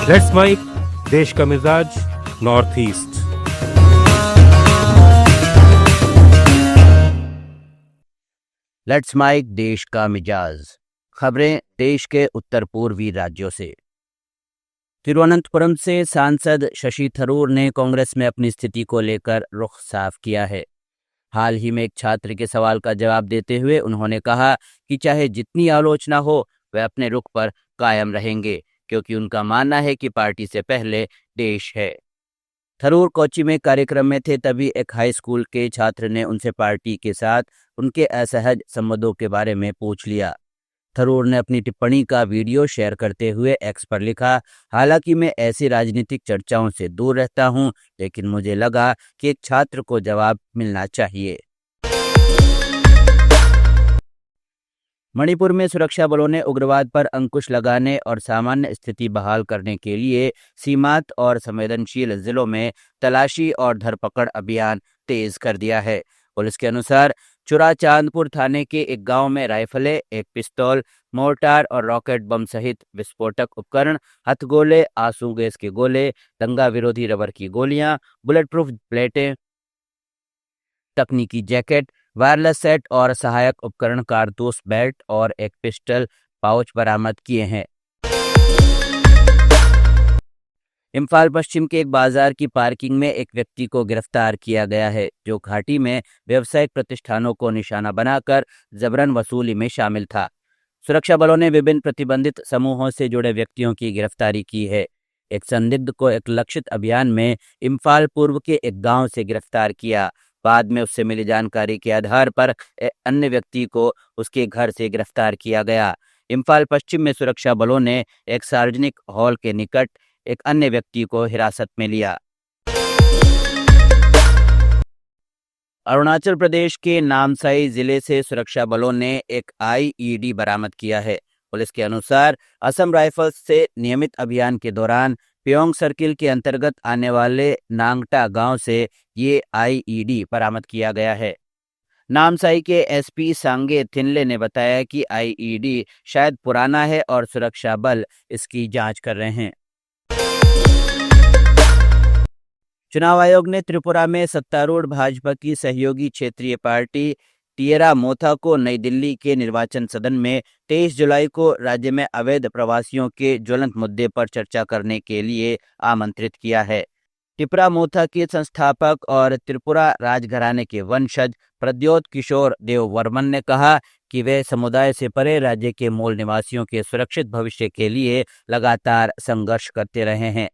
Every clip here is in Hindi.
लेट्स माइक देश का मिजाज नॉर्थ ईस्ट। लेट्स माइक देश का मिजाज। खबरें देश के उत्तर पूर्वी राज्यों से। तिरुवनंतपुरम से सांसद शशि थरूर ने कांग्रेस में अपनी स्थिति को लेकर रुख साफ किया है। हाल ही में एक छात्र के सवाल का जवाब देते हुए उन्होंने कहा कि चाहे जितनी आलोचना हो वे अपने रुख पर कायम रहेंगे, क्योंकि उनका मानना है कि पार्टी से पहले देश है। थरूर कोच्चि में कार्यक्रम में थे, तभी एक हाई स्कूल के छात्र ने उनसे पार्टी के साथ उनके असहज संबंधों के बारे में पूछ लिया। थरूर ने अपनी टिप्पणी का वीडियो शेयर करते हुए एक्स पर लिखा, हालांकि मैं ऐसी राजनीतिक चर्चाओं से दूर रहता हूं, लेकिन मुझे लगा कि एक छात्र को जवाब मिलना चाहिए। मणिपुर में सुरक्षा बलों ने उग्रवाद पर अंकुश लगाने और सामान्य स्थिति बहाल करने के लिए सीमांत और संवेदनशील जिलों में तलाशी और धरपकड़ अभियान तेज कर दिया है। पुलिस के अनुसार चुराचांदपुर थाने के एक गांव में राइफलें, एक पिस्तौल, मोर्टार और रॉकेट बम सहित विस्फोटक उपकरण, हथगोले, आंसू गैस के गोले, दंगा विरोधी रबर की गोलियां, बुलेट प्रूफ प्लेटें, तकनीकी जैकेट, वायरलेस सेट और सहायक उपकरण, कारतूस, बेल्ट और एक पिस्टल पाउच बरामद किए हैं। इम्फाल पश्चिम के एक बाजार की पार्किंग में एक व्यक्ति को गिरफ्तार किया गया है, जो घाटी में व्यावसायिक प्रतिष्ठानों को निशाना बनाकर जबरन वसूली में शामिल था। सुरक्षा बलों ने विभिन्न प्रतिबंधित समूहों से जुड़े व्यक्तियों की गिरफ्तारी की है। एक संदिग्ध को एक लक्षित अभियान में इम्फाल पूर्व के एक गांव से गिरफ्तार किया। बाद में उससे मिली जानकारी के आधार पर एक अन्य व्यक्ति को उसके घर से गिरफ्तार किया गया। इम्फाल पश्चिम में सुरक्षा बलों ने एक सार्वजनिक हॉल के निकट एक अन्य व्यक्ति को हिरासत में लिया। अरुणाचल प्रदेश के नामसाई जिले से सुरक्षा बलों ने एक आईईडी बरामद किया है। पुलिस के अनुसार असम राइफल्स से नियमित अभियान के दौरान प्योंग सर्किल के अंतर्गत आने वाले नांगटा गांव से ये आईईडी बरामद किया गया है। नामसाई के एसपी सांगे थिनले ने बताया कि आईईडी शायद पुराना है और सुरक्षा बल इसकी जांच कर रहे हैं। चुनाव आयोग ने त्रिपुरा में सत्तारूढ़ भाजपा की सहयोगी क्षेत्रीय पार्टी टिएरा मोथा को नई दिल्ली के निर्वाचन सदन में 23 जुलाई को राज्य में अवैध प्रवासियों के ज्वलंत मुद्दे पर चर्चा करने के लिए आमंत्रित किया है। टिपरा मोथा के संस्थापक और त्रिपुरा राजघराने के वंशज प्रद्योत किशोर देव वर्मन ने कहा कि वे समुदाय से परे राज्य के मूल निवासियों के सुरक्षित भविष्य के लिए लगातार संघर्ष करते रहे हैं,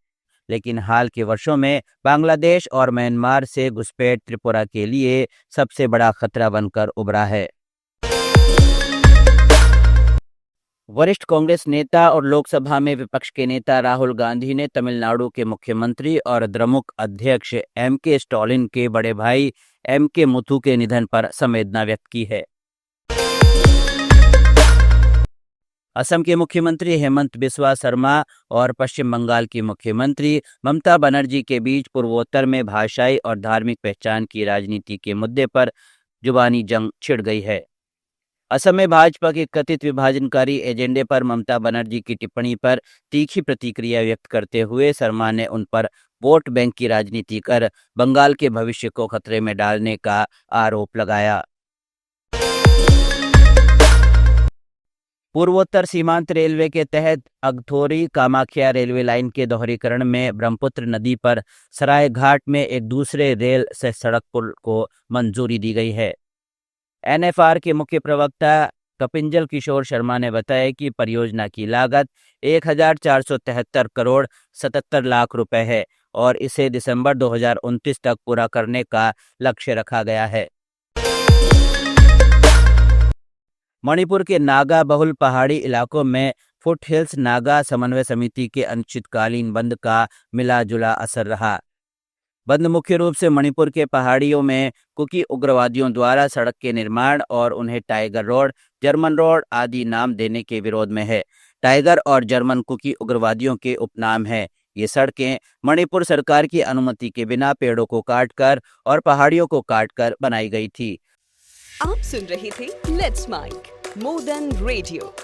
लेकिन हाल के वर्षों में बांग्लादेश और म्यांमार से घुसपैठ त्रिपुरा के लिए सबसे बड़ा खतरा बनकर उभरा है। वरिष्ठ कांग्रेस नेता और लोकसभा में विपक्ष के नेता राहुल गांधी ने तमिलनाडु के मुख्यमंत्री और द्रमुक अध्यक्ष एमके स्टालिन के बड़े भाई एमके मुथु के निधन पर संवेदना व्यक्त की है। असम के मुख्यमंत्री हेमंत बिस्वा शर्मा और पश्चिम बंगाल की मुख्यमंत्री ममता बनर्जी के बीच पूर्वोत्तर में भाषाई और धार्मिक पहचान की राजनीति के मुद्दे पर जुबानी जंग छिड़ गई है। असम में भाजपा के कथित विभाजनकारी एजेंडे पर ममता बनर्जी की टिप्पणी पर तीखी प्रतिक्रिया व्यक्त करते हुए शर्मा ने उन पर वोट बैंक की राजनीति कर बंगाल के भविष्य को खतरे में डालने का आरोप लगाया। पूर्वोत्तर सीमांत रेलवे के तहत अगथोरी कामाख्या रेलवे लाइन के दोहरीकरण में ब्रह्मपुत्र नदी पर सरायघाट में एक दूसरे रेल से सड़क पुल को मंजूरी दी गई है। एनएफआर के मुख्य प्रवक्ता कपिंजल किशोर शर्मा ने बताया कि परियोजना की लागत 1473 करोड़ 77 लाख रुपए है और इसे दिसंबर 2029 तक पूरा करने का लक्ष्य रखा गया है। मणिपुर के नागा बहुल पहाड़ी इलाकों में फुट हिल्स नागा समन्वय समिति के अनिश्चितकालीन बंद का मिला जुला असर रहा। बंद मुख्य रूप से मणिपुर के पहाड़ियों में कुकी उग्रवादियों द्वारा सड़क के निर्माण और उन्हें टाइगर रोड, जर्मन रोड आदि नाम देने के विरोध में है। टाइगर और जर्मन कुकी उग्रवादियों के उपनाम है। ये सड़कें मणिपुर सरकार की अनुमति के बिना पेड़ों को काटकर और पहाड़ियों को काटकर बनाई गई थी। आप सुन रहे थे let's mike more than radio.